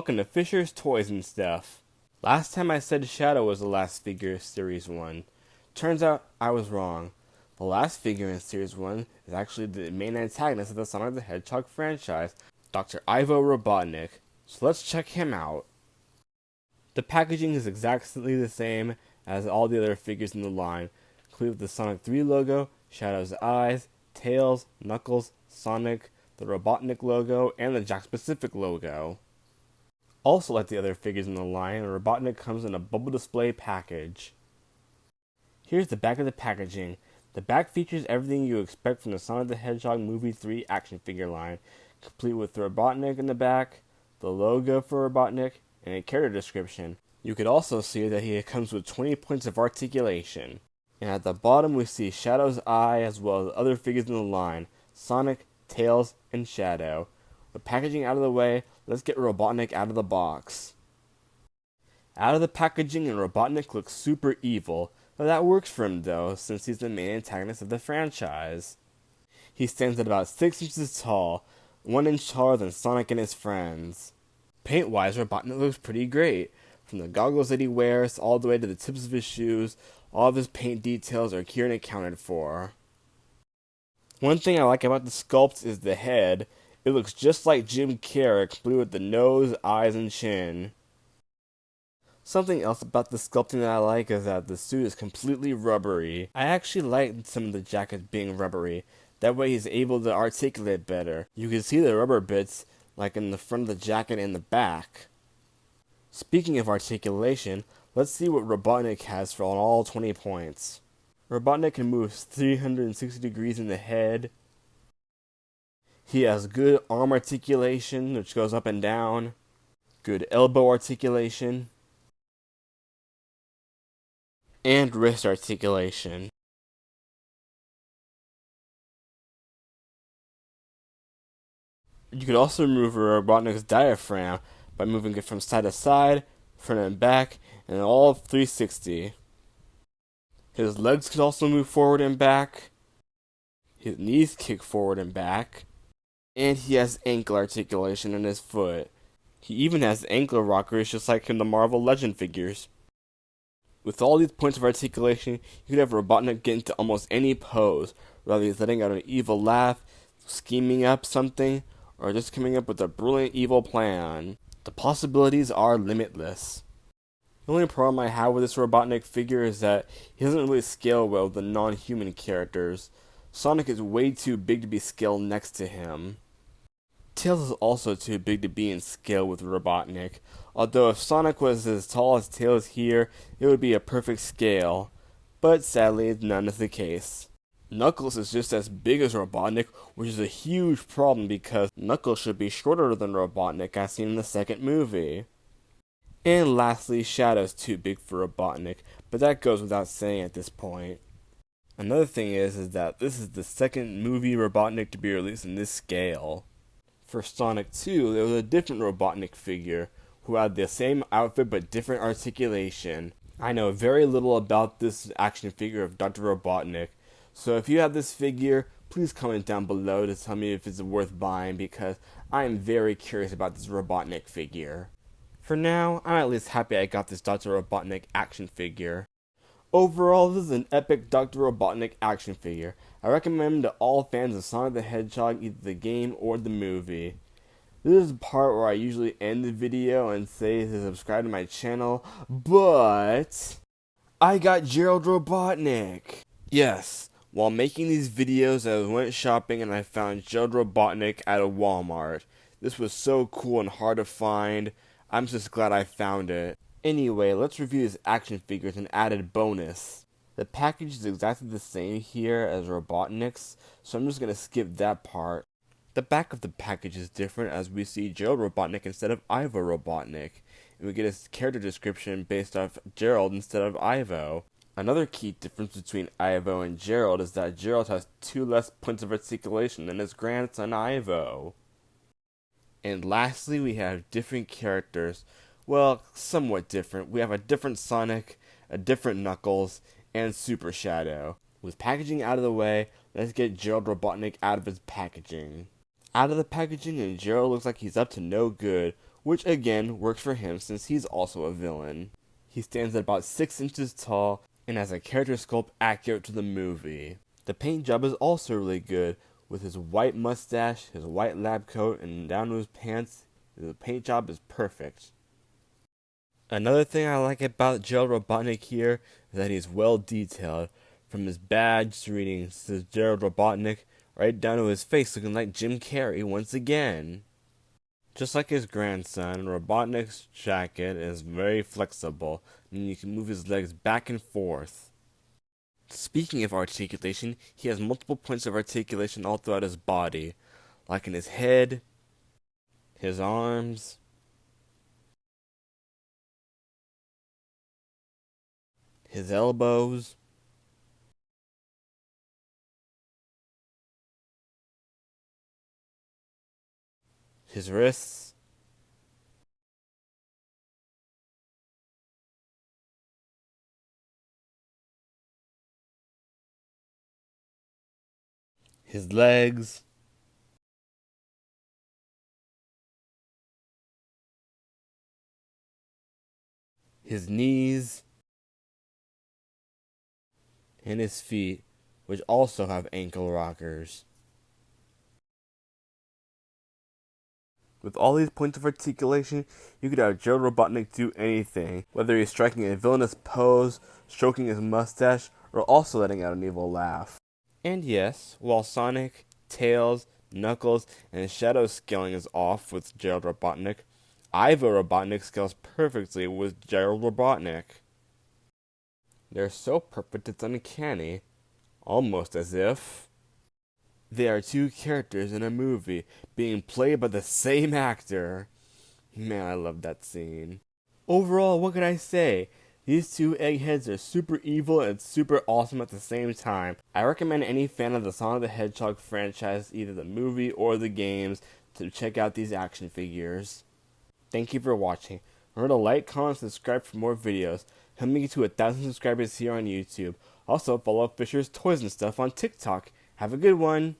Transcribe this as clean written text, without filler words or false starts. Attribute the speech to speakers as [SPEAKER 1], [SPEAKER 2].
[SPEAKER 1] Welcome to Fisher's Toys and Stuff. Last time I said Shadow was the last figure in Series 1. Turns out I was wrong. The last figure in Series 1 is actually the main antagonist of the Sonic the Hedgehog franchise, Dr. Ivo Robotnik. So let's check him out. The packaging is exactly the same as all the other figures in the line, including with the Sonic 3 logo, Shadow's eyes, Tails, Knuckles, Sonic, the Robotnik logo, and the Jakks Pacific logo. Also like the other figures in the line, Robotnik comes in a bubble display package. Here's the back of the packaging. The back features everything you expect from the Sonic the Hedgehog Movie 3 action figure line, complete with Robotnik in the back, the logo for Robotnik, and a character description. You could also see that he comes with 20 points of articulation. And at the bottom we see Shadow's eye as well as other figures in the line, Sonic, Tails, and Shadow. With packaging out of the way, let's get Robotnik out of the box. Out of the packaging, and Robotnik looks super evil, but that works for him though, since he's the main antagonist of the franchise. He stands at about 6 inches tall, 1 inch taller than Sonic and his friends. Paint-wise, Robotnik looks pretty great. From the goggles that he wears, all the way to the tips of his shoes, all of his paint details are here and accounted for. One thing I like about the sculpt is the head. It looks just like Jim Carrey, blue with the nose, eyes, and chin. Something else about the sculpting that I like is that the suit is completely rubbery. I actually like some of the jackets being rubbery. That way he's able to articulate better. You can see the rubber bits, like in the front of the jacket and the back. Speaking of articulation, let's see what Robotnik has for all 20 points. Robotnik can move 360 degrees in the head. He has good arm articulation, which goes up and down, good elbow articulation, and wrist articulation. You could also move Robotnik's diaphragm by moving it from side to side, front and back, and all of 360. His legs can also move forward and back. His knees kick forward and back. And he has ankle articulation in his foot. He even has ankle rockers just like in the Marvel Legend figures. With all these points of articulation, you could have Robotnik get into almost any pose, whether he's letting out an evil laugh, scheming up something, or just coming up with a brilliant evil plan. The possibilities are limitless. The only problem I have with this Robotnik figure is that he doesn't really scale well with the non-human characters. Sonic is way too big to be scaled next to him. Tails is also too big to be in scale with Robotnik, although if Sonic was as tall as Tails here, it would be a perfect scale, but sadly none is the case. Knuckles is just as big as Robotnik, which is a huge problem because Knuckles should be shorter than Robotnik as seen in the second movie. And lastly, Shadow's too big for Robotnik, but that goes without saying at this point. Another thing is that this is the second movie Robotnik to be released in this scale. For Sonic 2, there was a different Robotnik figure who had the same outfit but different articulation. I know very little about this action figure of Dr. Robotnik, so if you have this figure, please comment down below to tell me if it's worth buying because I am very curious about this Robotnik figure. For now, I'm at least happy I got this Dr. Robotnik action figure. Overall, this is an epic Dr. Robotnik action figure. I recommend to all fans of Sonic the Hedgehog either the game or the movie. This is the part where I usually end the video and say to subscribe to my channel, but I got Gerald Robotnik! Yes, while making these videos I went shopping and I found Gerald Robotnik at a Walmart. This was so cool and hard to find. I'm just glad I found it. Anyway, let's review his action figures and added bonus. The package is exactly the same here as Robotnik's, so I'm just going to skip that part. The back of the package is different as we see Gerald Robotnik instead of Ivo Robotnik, and we get his character description based off Gerald instead of Ivo. Another key difference between Ivo and Gerald is that Gerald has 2 less points of articulation than his grandson Ivo. And lastly, we have different characters. Well, somewhat different. We have a different Sonic, a different Knuckles, and Super Shadow. With packaging out of the way, let's get Gerald Robotnik out of his packaging. Out of the packaging, and Gerald looks like he's up to no good. which again works for him since he's also a villain. He stands at about 6 inches tall and has a character sculpt accurate to the movie. The paint job is also really good, with his white mustache, his white lab coat, and down to his pants. The paint job is perfect. Another thing I like about Gerald Robotnik here is that he's well detailed, from his badge reading says Gerald Robotnik, right down to his face looking like Jim Carrey once again. Just like his grandson, Robotnik's jacket is very flexible, and you can move his legs back and forth. Speaking of articulation, he has multiple points of articulation all throughout his body, like in his head, his arms, his elbows, his wrists, his legs, his knees, and his feet, which also have ankle rockers. With all these points of articulation, you could have Gerald Robotnik do anything, whether he's striking a villainous pose, stroking his mustache, or also letting out an evil laugh. And yes, while Sonic, Tails, Knuckles, and Shadow scaling is off with Gerald Robotnik, Ivo Robotnik scales perfectly with Gerald Robotnik. They're so perfect it's uncanny, almost as if they are two characters in a movie being played by the same actor. Man, I love that scene. Overall, what can I say? These two eggheads are super evil and super awesome at the same time. I recommend any fan of the Sonic the Hedgehog franchise, either the movie or the games, to check out these action figures. Thank you for watching. Remember to like, comment, and subscribe for more videos. Help me get to 1,000 subscribers here on YouTube. Also, follow Fisher's Toys and Stuff on TikTok. Have a good one!